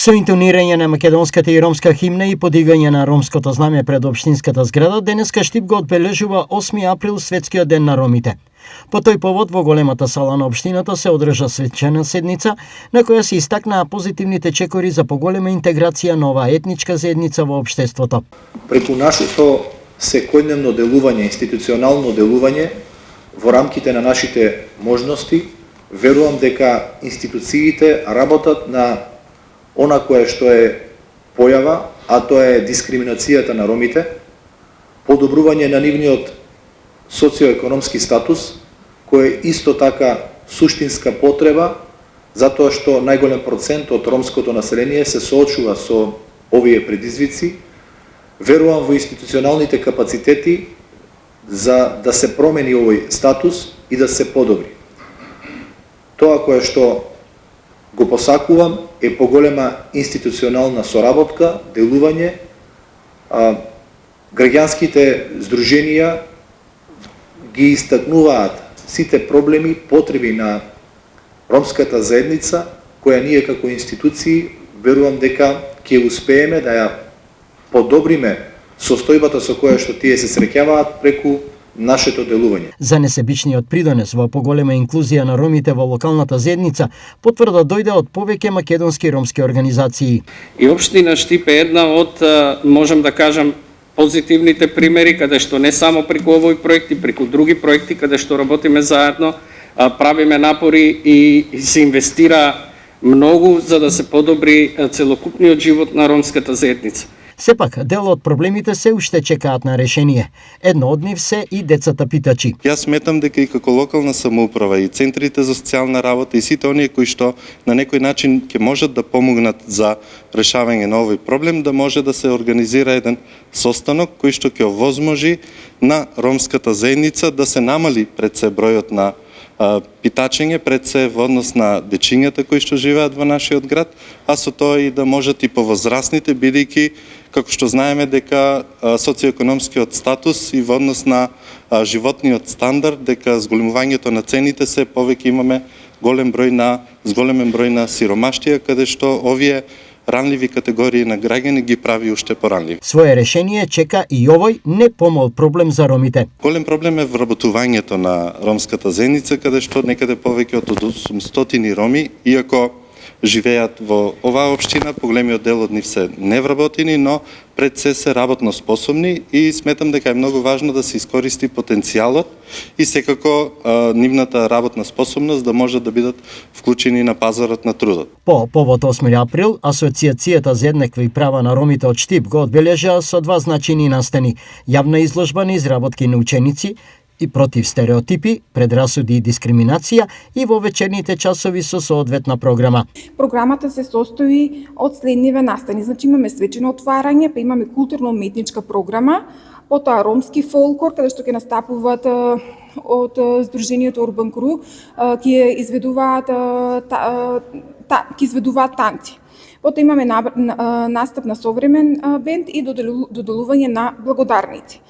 Со интонирање на македонската и ромска химна и подигање на ромското знаме пред општинската зграда, денеска Штип го одбележува 8 април Светскиот ден на ромите. По тој повод во големата сала на општината се одржа свечена седница на која се истакнаа позитивните чекори за поголема интеграција на оваа етничка заедница во општеството. Преку нашето секојдневно делување, институционално делување во рамките на нашите можности, верувам дека институциите работат на она кое што е појава, а тоа е дискриминацијата на ромите, подобрување на нивниот социоекономски статус, кој е исто така суштинска потреба, затоа што најголем процент од ромското население се соочува со овие предизвици. Верувам во институционалните капацитети за да се промени овој статус и да се подобри. Тоа кое што го посакувам е поголема институционална соработка, делување. Граѓанските здруженија ги истакнуваат сите проблеми, потреби на ромската заедница, која ние како институции верувам дека ќе успееме да ја подобриме состојбата со која што тие се среќаваат преку нашето делување. За несебичниот придонес во поголема инклузија на ромите во локалната заедница потврда дојде од повеќе македонски ромски организации. И општина Штип е една од, можам да кажам, позитивните примери каде што не само преку овој проект и преку други проекти каде што работиме заедно, правиме напори и се инвестира многу за да се подобри целокупниот живот на ромската заедница. Сепак, дел од проблемите се уште чекаат на решение. Едно од нив се и децата питачи. Јас сметам дека и како локална самоуправа и центрите за социјална работа и сите оние кои што на некој начин ќе можат да помогнат за решавање на овој проблем, да може да се организира еден состанок кој што ќе овозможи на ромската заедница да се намали пред се бројот на питачење пред се во однос на дечињата кои што живеат во нашиот град, а со тоа и да можат и повозрастните, бидејќи како што знаеме дека социоекономскиот статус и во однос на животниот стандард, дека зголемувањето на цените се повеќе имаме зголемен број на сиромаштија, каде што овие ранливи категории на граѓани ги прави уште поранливи. Своје решение чека и овој не помал проблем за ромите. Голем проблем е вработувањето на ромската заедница, каде што некаде повеќе од 800 роми, иако живеат во оваа општина, поголемиот дел од нив се невработени, но пред се работно способни и сметам дека е многу важно да се искористи потенцијалот и секако нивната работна способност да може да бидат вклучени на пазарот на трудот. По повод 8 април, Асоциацијата за еднакви права на ромите од Штип го одбележа со два значајни настани: јавна изложба на изработки на ученици и против стереотипи, предрасуди и дискриминација и во вечерните часови со соодветна програма. Програмата се состои од следниве настани. Значи имаме свечено отварање, па имаме културно-уметничка програма, потоа ромски фолклор, каде што ќе настапуваат од Сдруженијето Урбан Кру, ќе изведуваат танци. Потоа имаме настап на современ бенд и доделување на благодарници.